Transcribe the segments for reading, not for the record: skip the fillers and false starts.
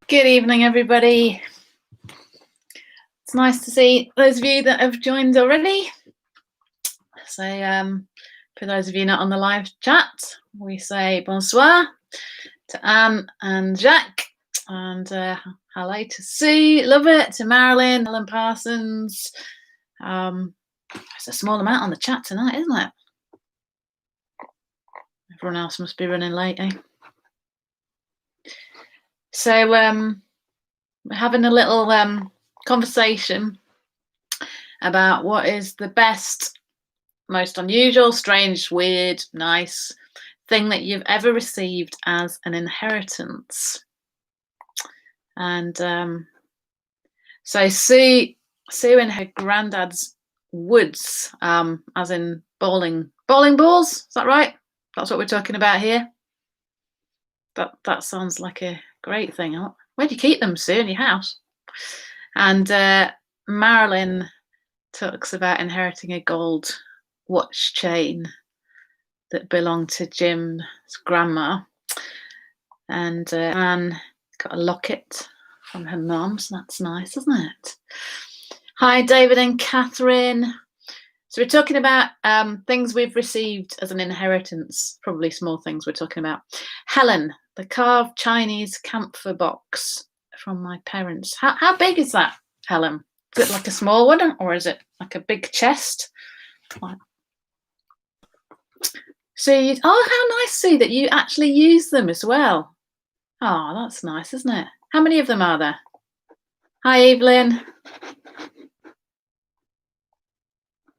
Good evening, everybody. It's nice to see those of you that have joined already. So, for those of you not on the live chat, we say bonsoir to Anne and Jacques, and hello to Sue, love it, to Marilyn, Ellen Parsons. It's a small amount on the chat tonight, isn't it? Everyone else must be running late, eh? So, we're having a little conversation about what is the best, most unusual, strange, weird, nice thing that you've ever received as an inheritance. And so Sue in her granddad's woods, as in bowling balls, is that right? That's what we're talking about here. That sounds like a great thing. Where do you keep them, Sue, in your house? And Marilyn talks about inheriting a gold watch chain that belonged to Jim's grandma. And Anne got a locket from her mum, so that's nice, isn't it? Hi, David and Catherine. So we're talking about things we've received as an inheritance, probably small things we're talking about. Helen, the carved Chinese camphor box from my parents. How big is that, Helen? Is it like a small one, or is it like a big chest? So how nice, Sue, that you actually use them as well. Oh, that's nice, isn't it? How many of them are there? Hi, Evelyn.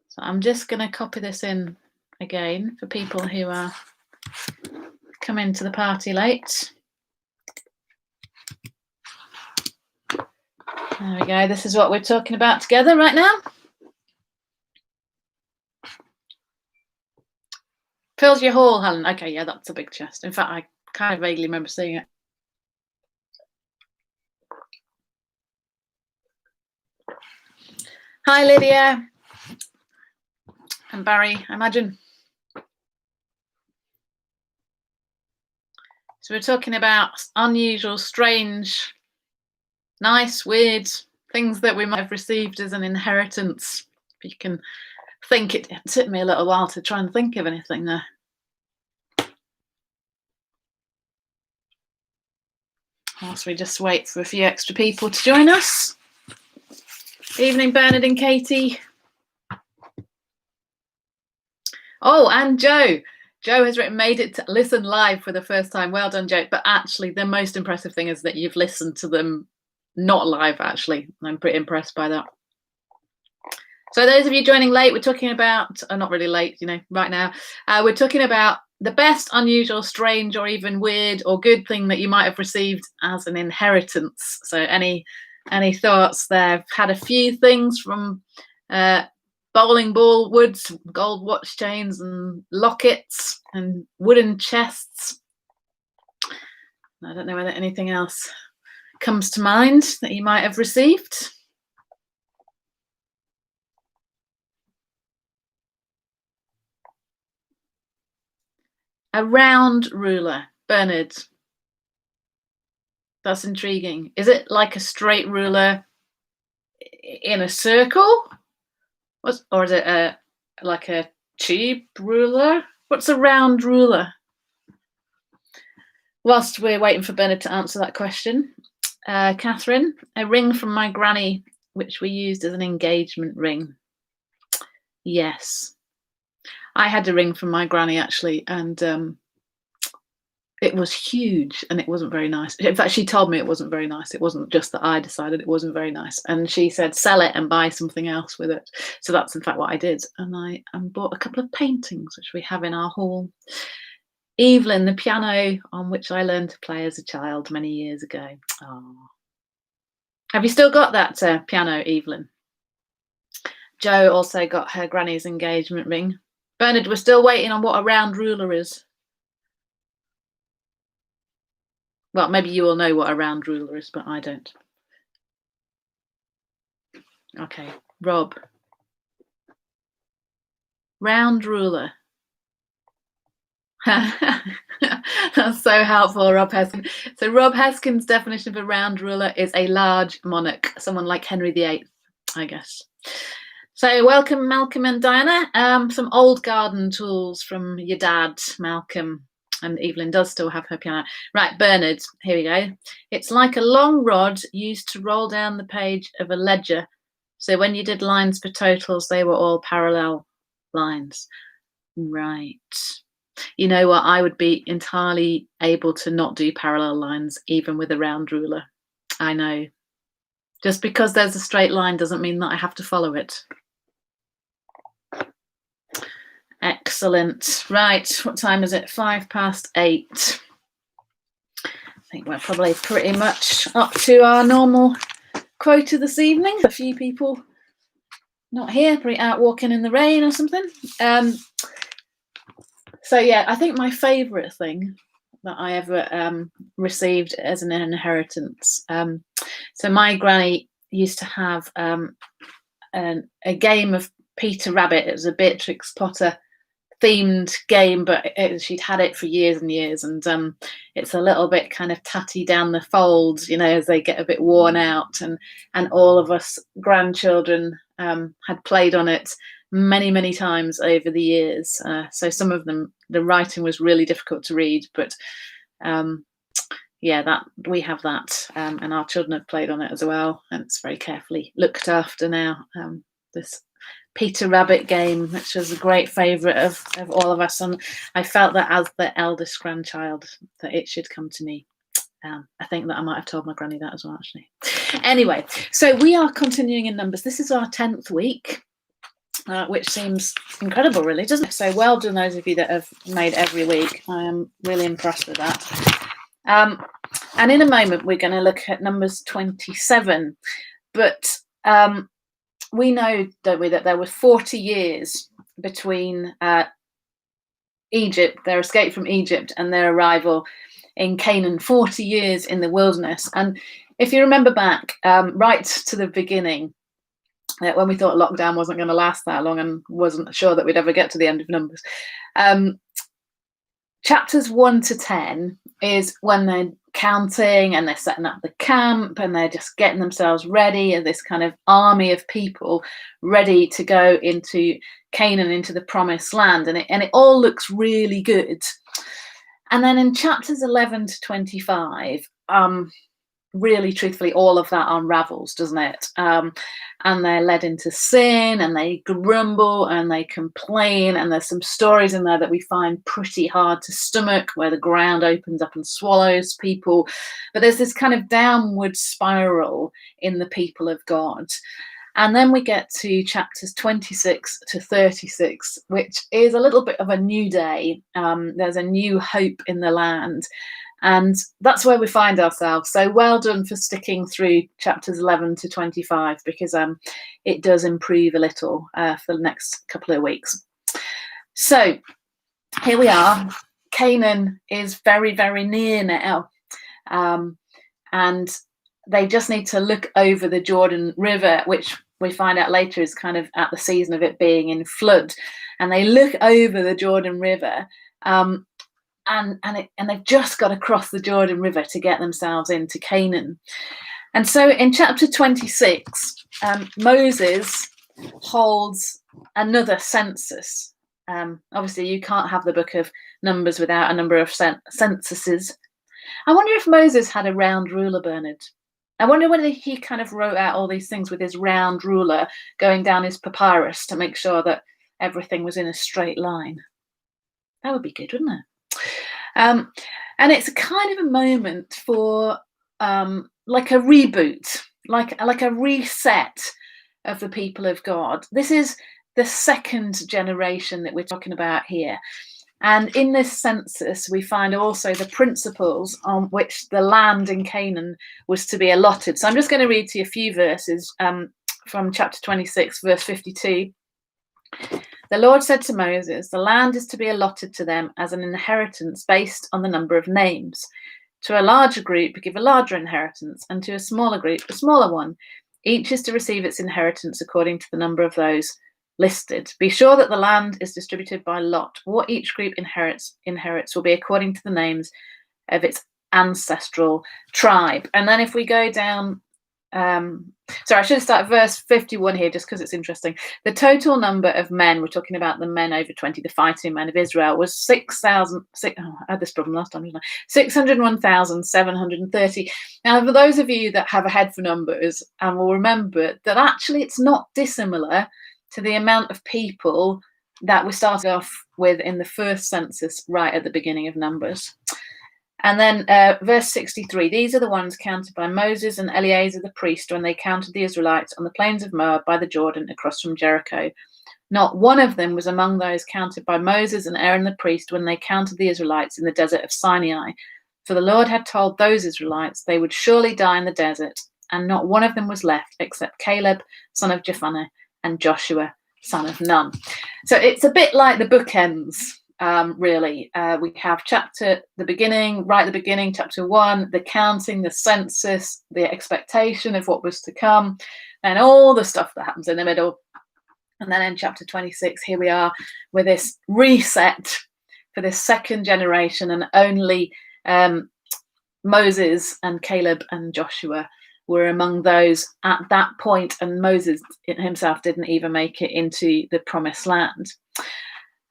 So I'm just going to copy this in again for people who are coming to the party late. There we go. This is what we're talking about together right now. Fills your hall, Helen. Okay, yeah, that's a big chest. In fact, I kind of vaguely remember seeing it. Hi, Lydia. And Barry, I imagine. So we're talking about unusual, strange, nice, weird things that we might have received as an inheritance. If you can think, it took me a little while to try and think of anything there. Whilst we just wait for a few extra people to join us. Evening, Bernard and Katie. Oh, and Joe. Joe has written, made it to listen live for the first time. Well done, Joe. But actually, the most impressive thing is that you've listened to them not live, actually. I'm pretty impressed by that. So those of you joining late, we're talking about, not really late, right now. We're talking about the best, unusual, strange, or even weird or good thing that you might have received as an inheritance. So any thoughts there? I've had a few things from bowling ball woods, gold watch chains and lockets and wooden chests. I don't know whether anything else comes to mind that you might have received. A round ruler, Bernard. That's intriguing. Is it like a straight ruler in a circle? Or is it like a tube ruler? What's a round ruler? Whilst we're waiting for Bernard to answer that question, Catherine, a ring from my granny, which we used as an engagement ring. Yes. I had a ring from my granny, actually, and it was huge and it wasn't very nice. In fact, she told me it wasn't very nice. It wasn't just that I decided it wasn't very nice. And she said, sell it and buy something else with it. So that's in fact what I did. And I bought a couple of paintings, which we have in our hall. Evelyn, the piano on which I learned to play as a child many years ago. Oh. Have you still got that piano, Evelyn? Jo also got her granny's engagement ring. Bernard, we're still waiting on what a round ruler is. Well, maybe you all know what a round ruler is, but I don't. Okay, Rob. Round ruler. That's so helpful, Rob Heskin. So Rob Heskin's definition of a round ruler is a large monarch, someone like Henry VIII, I guess. So welcome, Malcolm and Diana. Some old garden tools from your dad, Malcolm. And Evelyn does still have her piano. Right, Bernard, here we go. It's like a long rod used to roll down the page of a ledger. So when you did lines for totals, they were all parallel lines. Right. You know what? I would be entirely able to not do parallel lines, even with a round ruler. I know. Just because there's a straight line doesn't mean that I have to follow it. Excellent. Right, what time is it? 8:05. I think we're probably pretty much up to our normal quota this evening. A few people not here, probably out walking in the rain or something. So yeah, I think my favourite thing that I ever received as an inheritance. So my granny used to have a game of Peter Rabbit. It was a Beatrix Potter themed game, but she'd had it for years and years, and it's a little bit kind of tatty down the folds, you know, as they get a bit worn out, and all of us grandchildren had played on it many times over the years. So some of them, the writing was really difficult to read, but yeah, that we have that, and our children have played on it as well, and it's very carefully looked after now. This Peter Rabbit game, which was a great favourite of all of us, and I felt that as the eldest grandchild that it should come to me. I think that I might have told my granny that as well, actually. Anyway, so we are continuing in numbers. This is our 10th week, which seems incredible, really, doesn't it? So well done those of you that have made every week. I am really impressed with that. And in a moment we're going to look at numbers 27, but we know, don't we, that there were 40 years between Egypt, their escape from Egypt, and their arrival in Canaan. 40 years in the wilderness. And if you remember back right to the beginning, when we thought lockdown wasn't going to last that long and wasn't sure that we'd ever get to the end of numbers, chapters 1 to 10 is when they're counting and they're setting up the camp and they're just getting themselves ready, and this kind of army of people ready to go into Canaan, into the promised land, and it all looks really good. And then in chapters 11 to 25, really truthfully, all of that unravels, doesn't it? And they're led into sin, and they grumble and they complain, and there's some stories in there that we find pretty hard to stomach, where the ground opens up and swallows people. But there's this kind of downward spiral in the people of God. And then we get to chapters 26 to 36, which is a little bit of a new day. There's a new hope in the land. And that's where we find ourselves. So well done for sticking through chapters 11 to 25, because it does improve a little for the next couple of weeks. So here we are. Canaan is very near now. And they just need to look over the Jordan River, which we find out later is kind of at the season of it being in flood. And they look over the Jordan River, and they've just got to cross the Jordan River to get themselves into Canaan. And so in chapter 26, Moses holds another census. Obviously, you can't have the book of Numbers without a number of censuses. I wonder if Moses had a round ruler, Bernard. I wonder whether he kind of wrote out all these things with his round ruler going down his papyrus to make sure that everything was in a straight line. That would be good, wouldn't it? And it's kind of a moment for like a reboot, like a reset of the people of God. This is the second generation that we're talking about here. And in this census, we find also the principles on which the land in Canaan was to be allotted. So I'm just going to read to you a few verses from chapter 26, verse 52. The Lord said to Moses, the land is to be allotted to them as an inheritance based on the number of names. To a larger group, give a larger inheritance, and to a smaller group, a smaller one. Each is to receive its inheritance according to the number of those listed. Be sure that the land is distributed by lot. What each group inherits will be according to the names of its ancestral tribe. And then if we go down, sorry, I should have started verse 51 here just because it's interesting. The total number of men, we're talking about the men over 20, the fighting men of Israel, was 6,000. I had this problem last time, didn't I? 601,730. Now, for those of you that have a head for numbers and will remember that actually it's not dissimilar to the amount of people that we started off with in the first census right at the beginning of Numbers. And then verse 63, these are the ones counted by Moses and Eleazar the priest when they counted the Israelites on the plains of Moab by the Jordan across from Jericho. Not one of them was among those counted by Moses and Aaron the priest when they counted the Israelites in the desert of Sinai. For the Lord had told those Israelites they would surely die in the desert, and not one of them was left except Caleb, son of Jephunneh, and Joshua, son of Nun. So it's a bit like the bookends. Really, we have the beginning, right at the beginning, chapter 1, the counting, the census, the expectation of what was to come, and all the stuff that happens in the middle. And then in chapter 26, here we are with this reset for this second generation, and only Moses and Caleb and Joshua were among those at that point, and Moses himself didn't even make it into the promised land.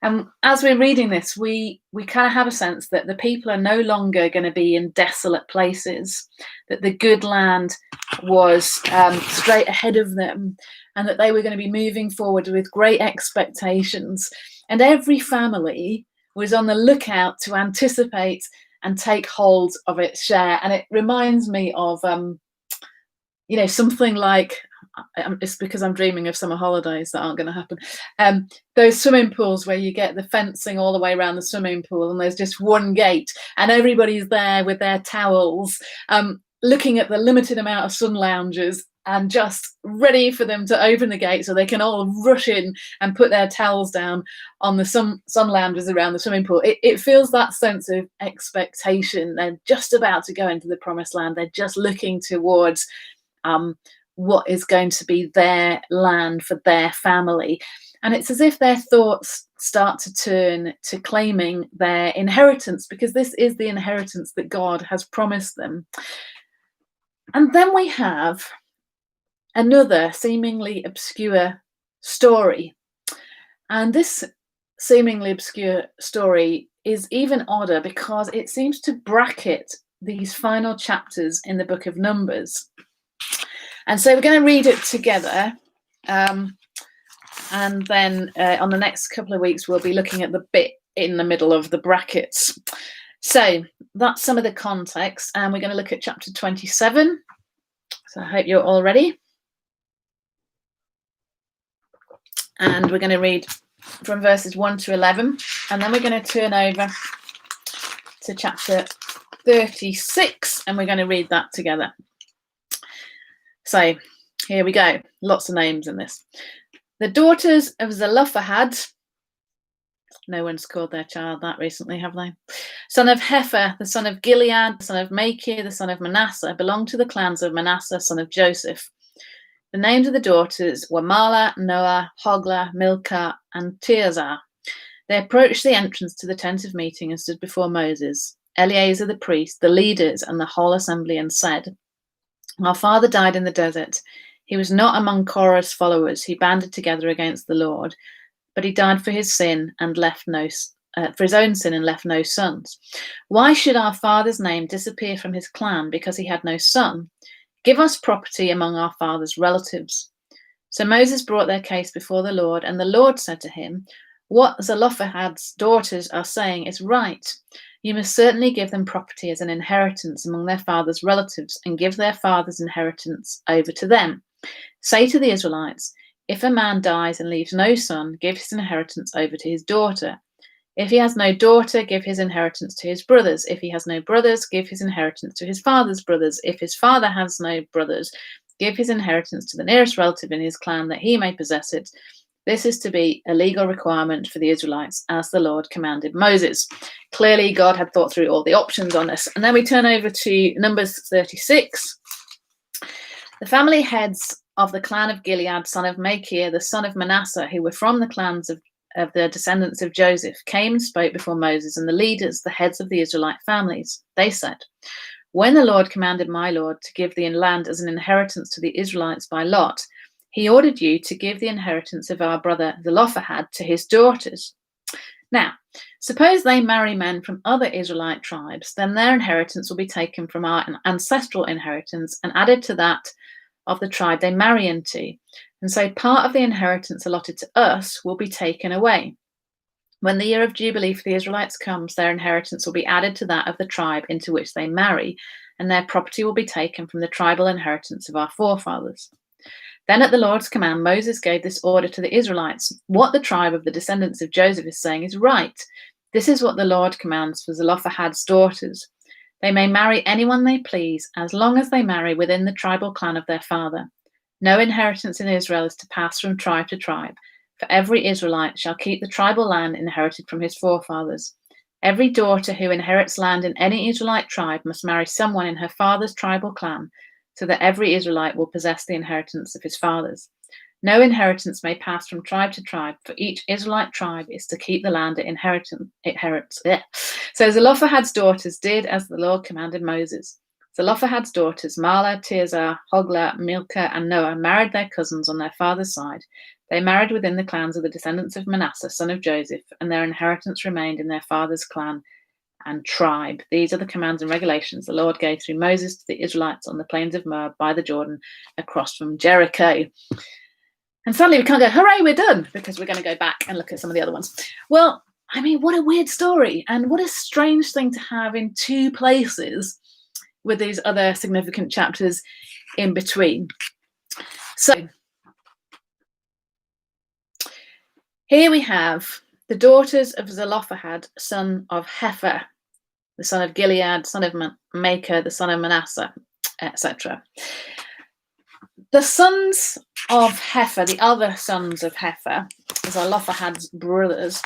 And as we're reading this, we kind of have a sense that the people are no longer going to be in desolate places, that the good land was straight ahead of them, and that they were going to be moving forward with great expectations. And every family was on the lookout to anticipate and take hold of its share. And it reminds me of, something like, it's because I'm dreaming of summer holidays that aren't going to happen. Those swimming pools where you get the fencing all the way around the swimming pool and there's just one gate and everybody's there with their towels, looking at the limited amount of sun loungers and just ready for them to open the gate so they can all rush in and put their towels down on the sun loungers around the swimming pool. It feels that sense of expectation. They're just about to go into the promised land. They're just looking towards what is going to be their land for their family. And it's as if their thoughts start to turn to claiming their inheritance, because this is the inheritance that God has promised them. And then we have another seemingly obscure story. And this seemingly obscure story is even odder because it seems to bracket these final chapters in the book of Numbers. And so we're going to read it together. And then on the next couple of weeks, we'll be looking at the bit in the middle of the brackets. So that's some of the context. And we're going to look at chapter 27. So I hope you're all ready. And we're going to read from verses 1 to 11. And then we're going to turn over to chapter 36. And we're going to read that together. So here we go. Lots of names in this. The daughters of Zelophehad. No one's called their child that recently, have they? Son of Hepher, the son of Gilead, the son of Machir, the son of Manasseh, belonged to the clans of Manasseh, son of Joseph. The names of the daughters were Mahlah, Noah, Hoglah, Milcah, and Tirzah. They approached the entrance to the tent of meeting and stood before Moses, Eleazar the priest, the leaders, and the whole assembly, and said, Our father died in the desert. He was not among Korah's followers who banded together against the Lord, but he died for his sin and left for his own sin and left no sons. Why should our father's name disappear from his clan because he had no son? Give us property among our father's relatives. So Moses brought their case before the Lord, and the Lord said to him, What Zelophehad's daughters are saying is right. You must certainly give them property as an inheritance among their father's relatives and give their father's inheritance over to them. Say to the Israelites, if a man dies and leaves no son, give his inheritance over to his daughter. If he has no daughter, give his inheritance to his brothers. If he has no brothers, give his inheritance to his father's brothers. If his father has no brothers, give his inheritance to the nearest relative in his clan that he may possess it. This is to be a legal requirement for the Israelites, as the Lord commanded Moses. Clearly, God had thought through all the options on this. And then we turn over to Numbers 36. The family heads of the clan of Gilead, son of Machir, the son of Manasseh, who were from the clans of the descendants of Joseph, came and spoke before Moses and the leaders, the heads of the Israelite families. They said, when the Lord commanded my Lord to give the land as an inheritance to the Israelites by lot, he ordered you to give the inheritance of our brother Zelophehad to his daughters. Now, suppose they marry men from other Israelite tribes, then their inheritance will be taken from our ancestral inheritance and added to that of the tribe they marry into. And so part of the inheritance allotted to us will be taken away. When the year of Jubilee for the Israelites comes, their inheritance will be added to that of the tribe into which they marry, and their property will be taken from the tribal inheritance of our forefathers. Then at the Lord's command, Moses gave this order to the Israelites. What the tribe of the descendants of Joseph is saying is right. This is what the Lord commands for Zelophehad's daughters. They may marry anyone they please, as long as they marry within the tribal clan of their father. No inheritance in Israel is to pass from tribe to tribe, for every Israelite shall keep the tribal land inherited from his forefathers. Every daughter who inherits land in any Israelite tribe must marry someone in her father's tribal clan, so that every Israelite will possess the inheritance of his fathers. No inheritance may pass from tribe to tribe, for each Israelite tribe is to keep the land it inherits. Yeah. So Zelophehad's daughters did as the Lord commanded Moses. Zelophehad's daughters, Mahlah, Tirzah, Hoglah, Milcah, and Noah, married their cousins on their father's side. They married within the clans of the descendants of Manasseh, son of Joseph, and their inheritance remained in their father's clan and tribe. These are the commands and regulations the Lord gave through Moses to the Israelites on the plains of Moab by the Jordan across from Jericho. And sadly, we can't go, hooray, we're done, because we're going to go back and look at some of the other ones. Well, I mean, what a weird story, and what a strange thing to have in two places with these other significant chapters in between. So here we have the daughters of Zelophehad, son of Hepher, the son of Gilead, son of Machir, the son of Manasseh, etc. The sons of Hepher, the other sons of Hepher, Zelophehad's brothers,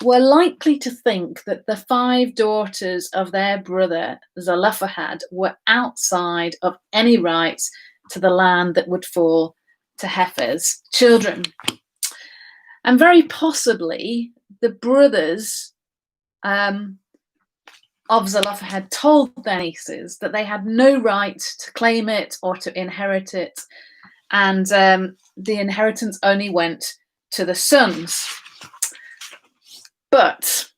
were likely to think that the 5 daughters of their brother Zelophehad were outside of any rights to the land that would fall to Hepher's children. And very possibly the brothers of Zelophehad told their nieces that they had no right to claim it or to inherit it, and the inheritance only went to the sons. But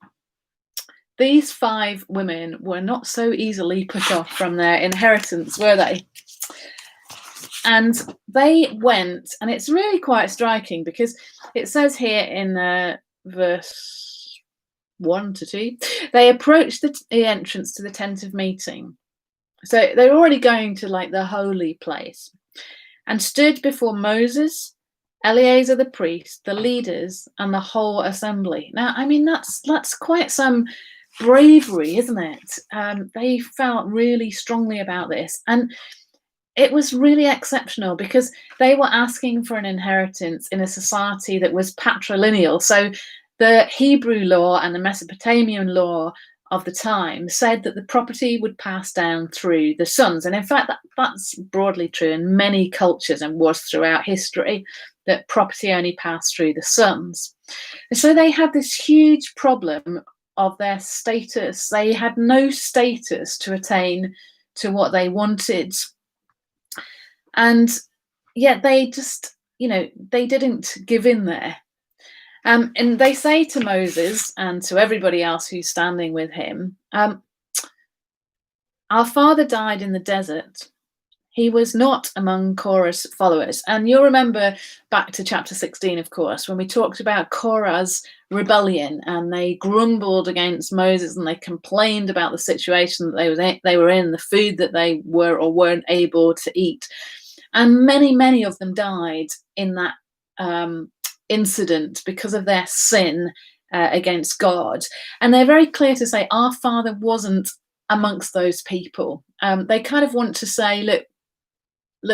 these 5 women were not so easily put off from their inheritance, were they? And they went, and it's really quite striking because it says here in verse 1 to 2, they approached the entrance to the tent of meeting. So they're already going to like the holy place, and stood before Moses, Eleazar the priest, the leaders, and the whole assembly. Now, I mean, that's quite some bravery, isn't it? They felt really strongly about this, and it was really exceptional because they were asking for an inheritance in a society that was patrilineal. So the Hebrew law and the Mesopotamian law of the time said that the property would pass down through the sons. And in fact, that's broadly true in many cultures and was throughout history, that property only passed through the sons. And so they had this huge problem of their status. They had no status to attain to what they wanted. And yet they just, they didn't give in there. And they say to Moses and to everybody else who's standing with him, our father died in the desert. He was not among Korah's followers. And you'll remember back to chapter 16, of course, when we talked about Korah's rebellion, and they grumbled against Moses and they complained about the situation that they were in, the food that they were or weren't able to eat. And many, many of them died in that incident because of their sin against God. And they're very clear to say our father wasn't amongst those people. They kind of want to say, look,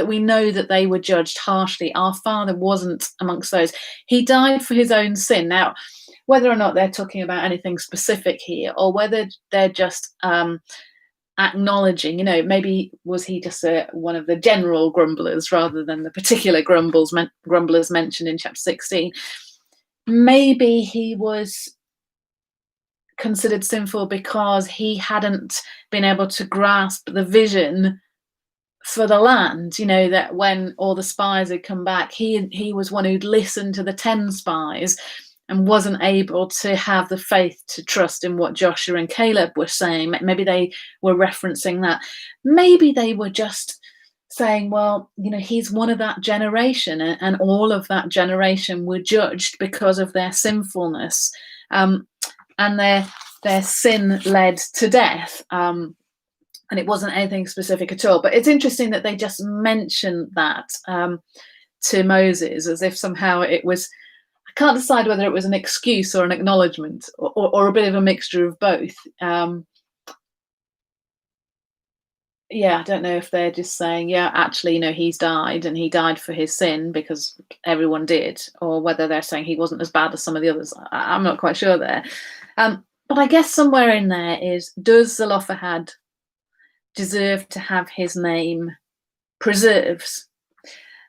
we know that they were judged harshly. Our father wasn't amongst those. He died for his own sin. Now, whether or not they're talking about anything specific here, or whether they're just acknowledging, maybe was he just one of the general grumblers rather than the particular grumblers mentioned in chapter 16. Maybe he was considered sinful because he hadn't been able to grasp the vision for the land, that when all the spies had come back, he was one who'd listened to the 10 spies and wasn't able to have the faith to trust in what Joshua and Caleb were saying. Maybe they were referencing that. Maybe they were just saying, well, he's one of that generation, and all of that generation were judged because of their sinfulness, and their sin led to death. And it wasn't anything specific at all. But it's interesting that they just mentioned that to Moses as if somehow it was, I can't decide whether it was an excuse or an acknowledgement or a bit of a mixture of both. I don't know if they're just saying, actually, he's died and he died for his sin because everyone did, or whether they're saying he wasn't as bad as some of the others. I'm not quite sure there. But I guess somewhere in there is, does Zelophehad deserve to have his name preserved?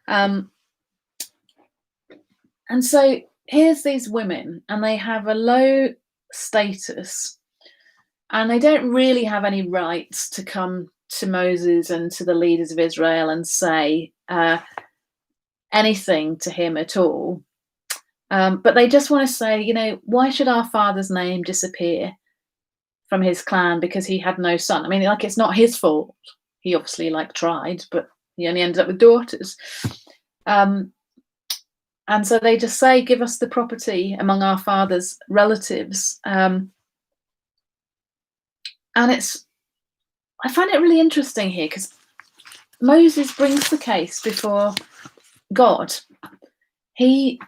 And so here's these women, and they have a low status, and they don't really have any rights to come to Moses and to the leaders of Israel and say anything to him at all. But they just want to say, why should our father's name disappear from his clan because he had no son? I mean, it's not his fault. He obviously tried, but he only ended up with daughters. And so they just say, give us the property among our father's relatives. And I find it really interesting here because Moses brings the case before God. He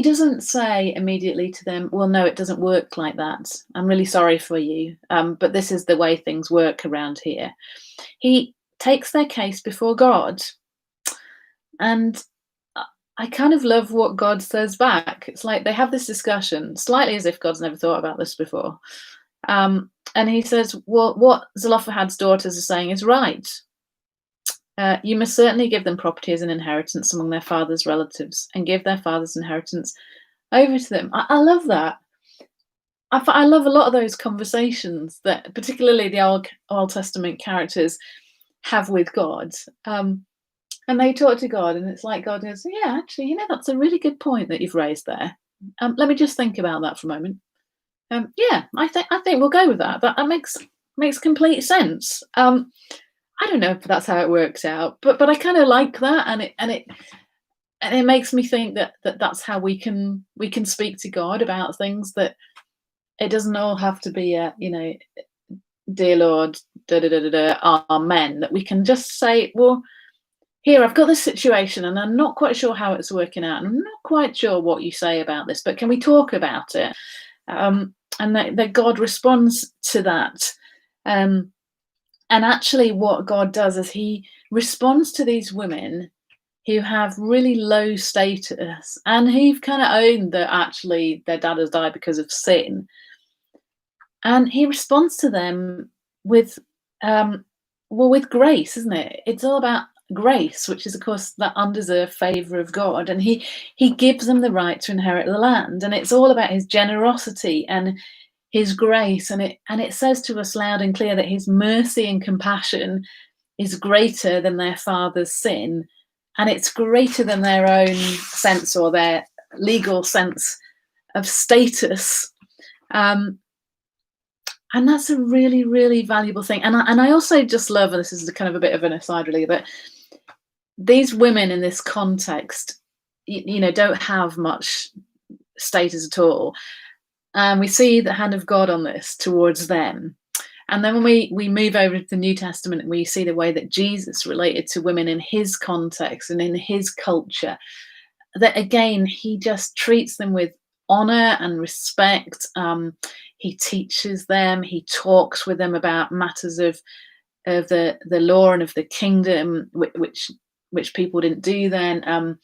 doesn't say immediately to them, well, no, it doesn't work like that. I'm really sorry for you, but this is the way things work around here. He takes their case before God. And I kind of love what God says back. It's like they have this discussion, slightly as if God's never thought about this before. And he says, well, what Zelophehad's daughters are saying is right. You must certainly give them property as an inheritance among their father's relatives and give their father's inheritance over to them. I love that. I love a lot of those conversations that particularly the Old Testament characters have with God. And they talk to God, and it's like God goes, yeah, actually, that's a really good point that you've raised there. Let me just think about that for a moment. I think we'll go with that. That makes complete sense. I don't know if that's how it works out, but I kind of like that, and it makes me think that's how we can speak to God about things, that it doesn't all have to be dear Lord, amen. That we can just say, well, here I've got this situation, and I'm not quite sure how it's working out, and I'm not quite sure what you say about this, but can we talk about it? And that God responds to that. And actually what God does is he responds to these women who have really low status and who've kind of owned that actually their dad has died because of sin. And he responds to them with grace, isn't it? It's all about grace, which is, of course, that undeserved favor of God. And he gives them the right to inherit the land. And it's all about his generosity and his grace. And it says to us loud and clear that his mercy and compassion is greater than their father's sin. And it's greater than their own sense or their legal sense of status. And that's a really, really valuable thing. And I also just love, and this is kind of a bit of an aside really, but these women in this context, don't have much status at all. And we see the hand of God on this towards them. And then when we move over to the New Testament and we see the way that Jesus related to women in his context and in his culture, that again, he just treats them with honor and respect. He teaches them, he talks with them about matters of the law and of the kingdom, which people didn't do then.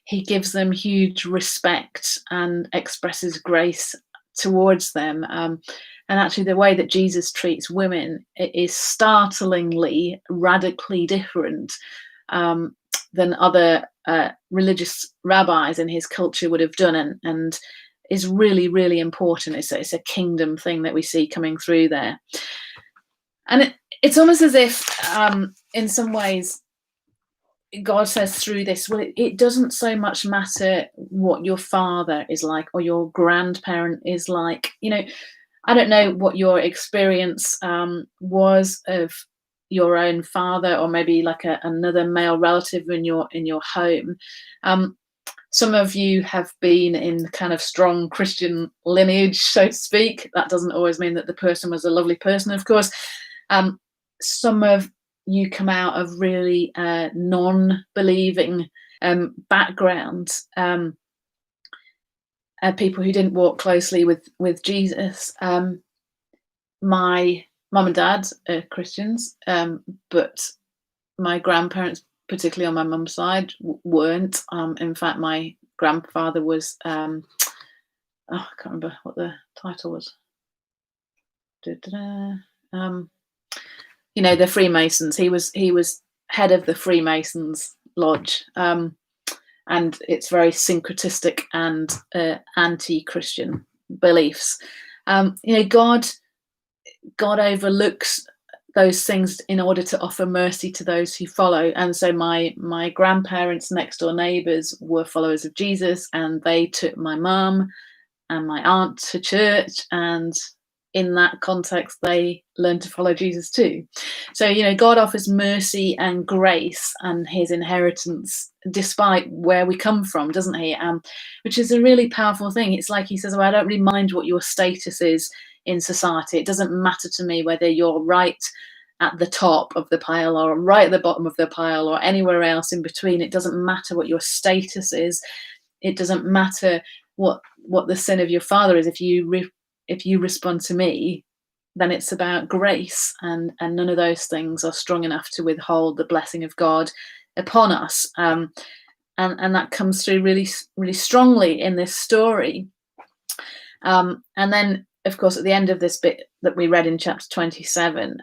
He gives them huge respect and expresses grace towards them. And actually, the way that Jesus treats women is startlingly, radically different um, than other religious rabbis in his culture would have done, and is really, really important. It's a kingdom thing that we see coming through there. And it's almost as if, in some ways, God says through this, well, it doesn't so much matter what your father is like or your grandparent is like. I don't know what your experience was of your own father, or maybe like another male relative in your home. Some of you have been in kind of strong Christian lineage, so to speak. That doesn't always mean that the person was a lovely person, of course. Some of you come out of really non-believing backgrounds, people who didn't walk closely with Jesus. My mum and dad are Christians, but my grandparents, particularly on my mum's side, weren't. In fact, my grandfather was, I can't remember what the title was. The Freemasons. He was head of the Freemasons lodge, and it's very syncretistic and anti-Christian beliefs. God overlooks those things in order to offer mercy to those who follow. And so my grandparents' next door neighbours were followers of Jesus, and they took my mum and my aunt to church, and in that context they learned to follow Jesus too. So God offers mercy and grace and his inheritance despite where we come from, doesn't he? Which is a really powerful thing. It's like he says, I don't really mind what your status is in society. It doesn't matter to me whether you're right at the top of the pile or right at the bottom of the pile or anywhere else in between. It doesn't matter what your status is. It doesn't matter what the sin of your father is. If you respond to me, then it's about grace, and none of those things are strong enough to withhold the blessing of God upon us. And that comes through really, really strongly in this story. And then, of course, at the end of this bit that we read in chapter 27,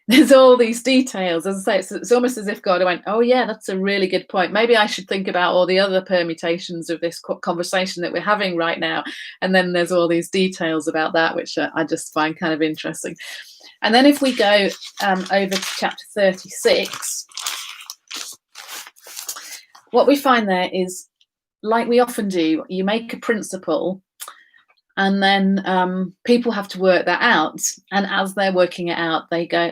there's all these details. As I say, it's almost as if God went, oh yeah, that's a really good point. Maybe I should think about all the other permutations of this conversation that we're having right now. And then there's all these details about that, which I just find kind of interesting. And then if we go over to chapter 36, what we find there is, like we often do, you make a principle, and then people have to work that out. And as they're working it out, they go,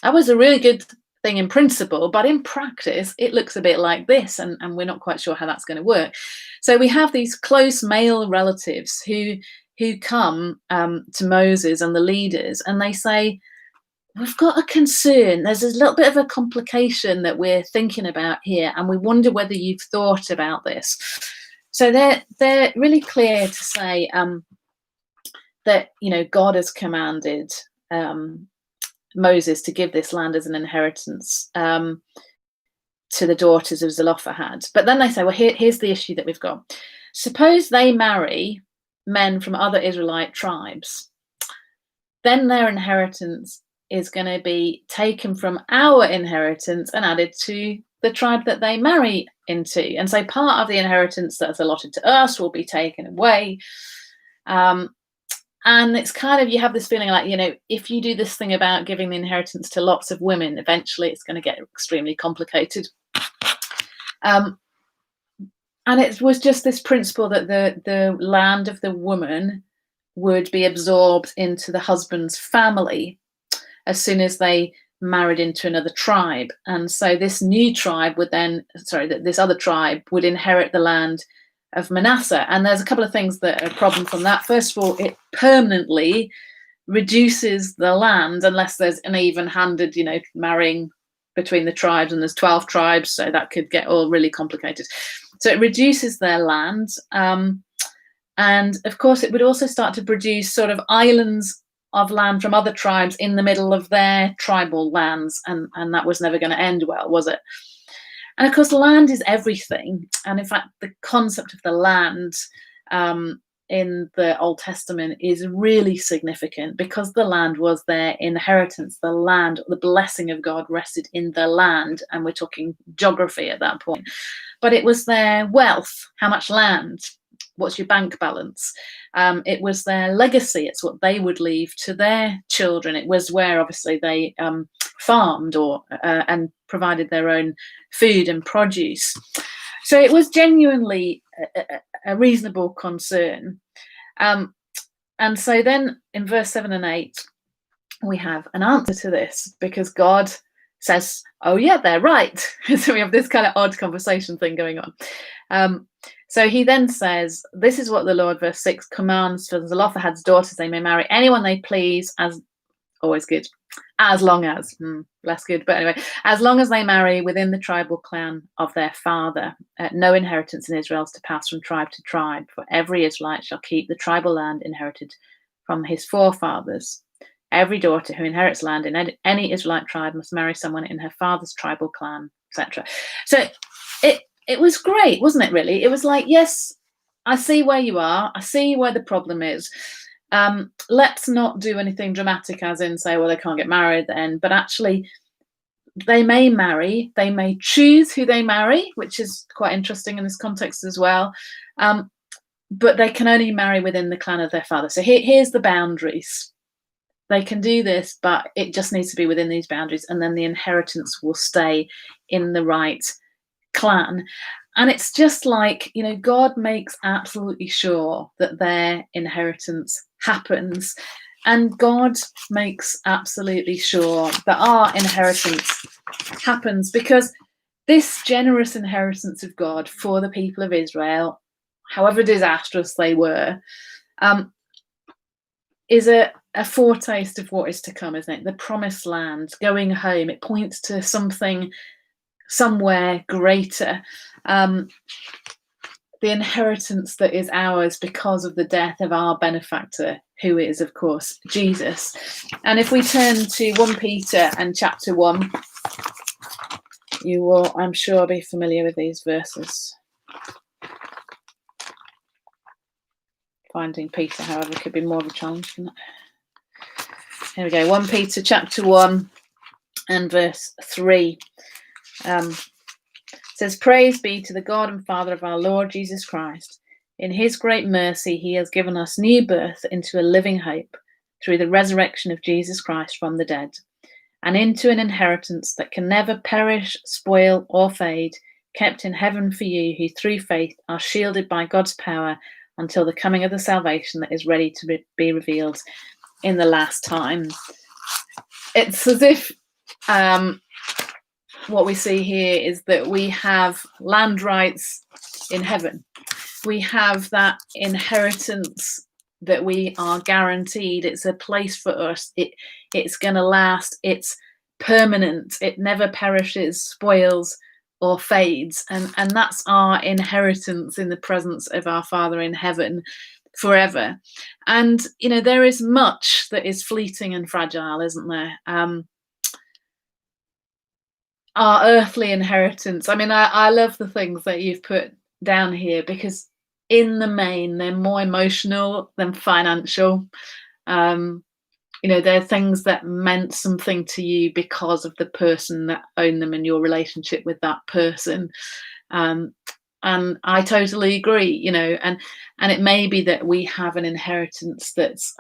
that was a really good thing in principle, but in practice, it looks a bit like this. And we're not quite sure how that's going to work. So we have these close male relatives who come to Moses and the leaders, and they say, we've got a concern. There's a little bit of a complication that we're thinking about here, and we wonder whether you've thought about this. So they're really clear to say that God has commanded Moses to give this land as an inheritance to the daughters of Zelophehad. But then they say, well, here's the issue that we've got. Suppose they marry men from other Israelite tribes, then their inheritance is going to be taken from our inheritance and added to the tribe that they marry into. And so part of the inheritance that's allotted to us will be taken away. And it's kind of, you have this feeling like, if you do this thing about giving the inheritance to lots of women, eventually it's going to get extremely complicated. And it was just this principle that the land of the woman would be absorbed into the husband's family as soon as they married into another tribe. And so this new tribe would then, this other tribe would inherit the land of Manasseh. And there's a couple of things that are a problem from that. First of all, it permanently reduces the land unless there's an even-handed, marrying between the tribes, and there's 12 tribes, so that could get all really complicated. So it reduces their land. And of course, it would also start to produce sort of islands of land from other tribes in the middle of their tribal lands, and that was never going to end well, was it? And of course, land is everything. And in fact, the concept of the land in the Old Testament is really significant because the land was their inheritance. The land, the blessing of God rested in the land, and we're talking geography at that point. But it was their wealth. How much land? What's your bank balance? It was their legacy. It's what they would leave to their children. It was where obviously they farmed or and provided their own food and produce. So it was genuinely a reasonable concern. And so then in verse 7 and 8, we have an answer to this because God says, oh yeah, they're right. So we have this kind of odd conversation thing going on. So he then says, this is what the Lord, verse 6, commands for the Zelophehad's daughters. They may marry anyone they please, as always good, as long as, less good, but anyway, as long as they marry within the tribal clan of their father. No inheritance in Israel is to pass from tribe to tribe, for every Israelite shall keep the tribal land inherited from his forefathers. Every daughter who inherits land in any Israelite tribe must marry someone in her father's tribal clan, etc. So it was great, wasn't it, really? It was like, yes, I see where you are. I see where the problem is. Let's not do anything dramatic as in say, well, they can't get married then, but actually they may marry, they may choose who they marry, which is quite interesting in this context as well. But they can only marry within the clan of their father. So here's the boundaries. They can do this, but it just needs to be within these boundaries, and then the inheritance will stay in the right clan. And it's just like, God makes absolutely sure that their inheritance happens. And God makes absolutely sure that our inheritance happens, because this generous inheritance of God for the people of Israel, however disastrous they were, is a foretaste of what is to come, isn't it? The promised land, going home. It points to something somewhere greater. The inheritance that is ours because of the death of our benefactor, who is, of course, Jesus. And if we turn to 1 Peter and chapter 1, you will, I'm sure, be familiar with these verses. Finding Peter, however, could be more of a challenge than that. Here we go, 1 Peter chapter 1 and verse 3. Says, praise be to the God and Father of our Lord Jesus Christ. In his great mercy, he has given us new birth into a living hope through the resurrection of Jesus Christ from the dead, and into an inheritance that can never perish, spoil, or fade, kept in heaven for you, who through faith are shielded by God's power until the coming of the salvation that is ready to be revealed in the last time. It's as if what we see here is that we have land rights in heaven. We have that inheritance that we are guaranteed. It's a place for us. It's going to last. It's permanent. It never perishes, spoils, or fades. And that's our inheritance in the presence of our Father in heaven forever. And, there is much that is fleeting and fragile, isn't there? Our earthly inheritance. I mean, I love the things that you've put down here, because in the main, they're more emotional than financial. They're things that meant something to you because of the person that owned them and your relationship with that person. And I totally agree, and it may be that we have an inheritance that's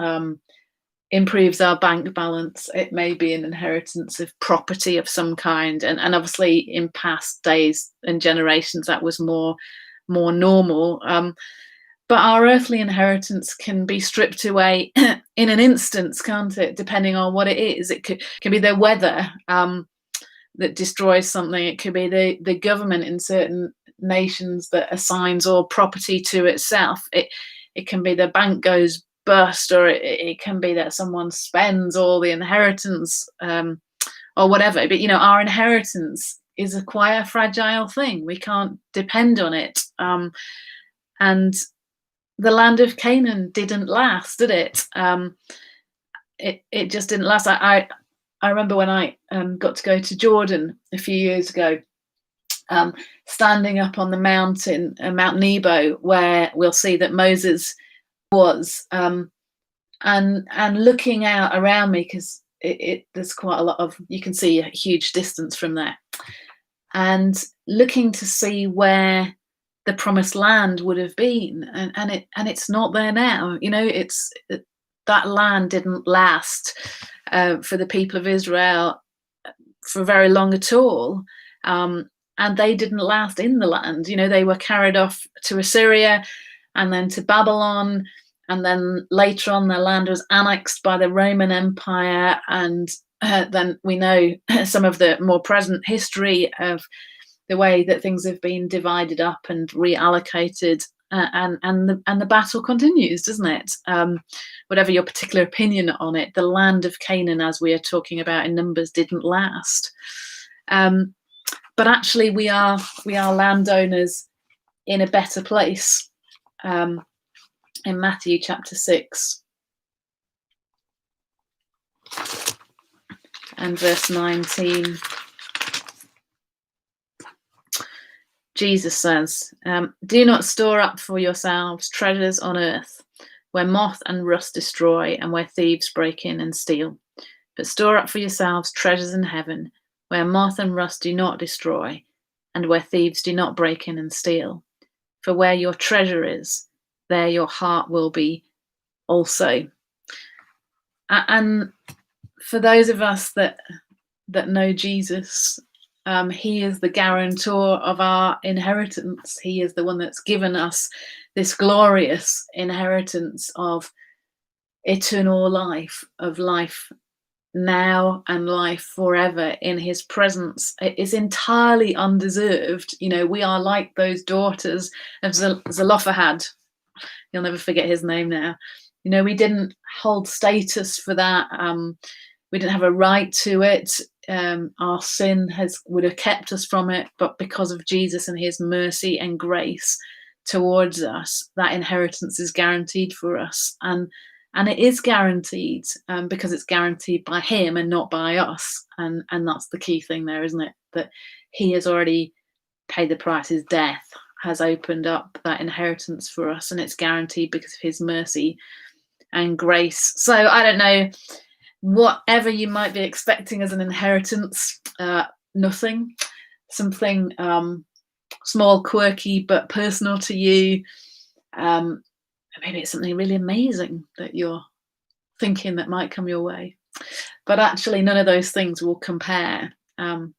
improves our bank balance. It may be an inheritance of property of some kind, and obviously in past days and generations that was more normal, but our earthly inheritance can be stripped away in an instance, can't it? Depending on what it is. It can be the weather that destroys something. It could be the government in certain nations that assigns all property to itself. It can be the bank goes bust, or it can be that someone spends all the inheritance, or whatever. But our inheritance is quite a fragile thing. We can't depend on it. And the land of Canaan didn't last, did it? It just didn't last. I remember when I got to go to Jordan a few years ago, standing up on the mountain, Mount Nebo, where we'll see that Moses was. And looking out around me, because there's quite a lot of, you can see a huge distance from there, and looking to see where the promised land would have been, and it's not there now. That land didn't last for the people of Israel for very long at all. And they didn't last in the land. They were carried off to Assyria and then to Babylon. And then later on, their land was annexed by the Roman Empire. And then we know some of the more present history of the way that things have been divided up and reallocated. And the battle continues, doesn't it? Whatever your particular opinion on it, the land of Canaan, as we are talking about in Numbers, didn't last. But actually, we are landowners in a better place. In Matthew chapter 6 and verse 19, Jesus says, "Do not store up for yourselves treasures on earth, where moth and rust destroy and where thieves break in and steal. But store up for yourselves treasures in heaven, where moth and rust do not destroy and where thieves do not break in and steal. For where your treasure is, there your heart will be also." And for those of us that know Jesus, he is the guarantor of our inheritance. He is the one that's given us this glorious inheritance of eternal life, of life now and life forever in his presence. It is entirely undeserved. We are like those daughters of Zelophehad. You'll never forget his name now. We didn't hold status for that. We didn't have a right to it. Our sin would have kept us from it. But because of Jesus and his mercy and grace towards us, that inheritance is guaranteed for us. And it is guaranteed because it's guaranteed by him and not by us. And that's the key thing there, isn't it? That he has already paid the price. His death has opened up that inheritance for us, and it's guaranteed because of his mercy and grace. So I don't know, whatever you might be expecting as an inheritance, nothing, something small, quirky, but personal to you. Maybe it's something really amazing that you're thinking that might come your way. But actually, none of those things will compare to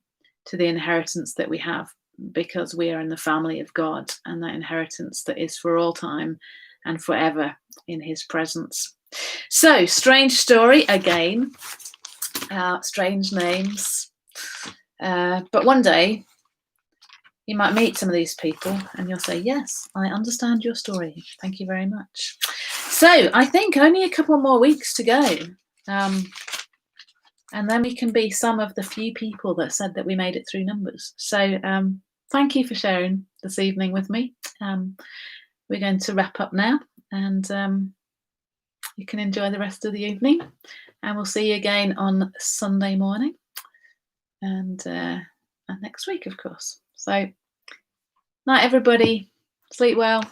the inheritance that we have, because we are in the family of God, and that inheritance that is for all time and forever in his presence. So, strange story again, strange names. But one day you might meet some of these people and you'll say, yes, I understand your story. Thank you very much. So I think only a couple more weeks to go. And then we can be some of the few people that said that we made it through Numbers. So thank you for sharing this evening with me. We're going to wrap up now, and you can enjoy the rest of the evening. And we'll see you again on Sunday morning and next week, of course. So, night, everybody. Sleep well.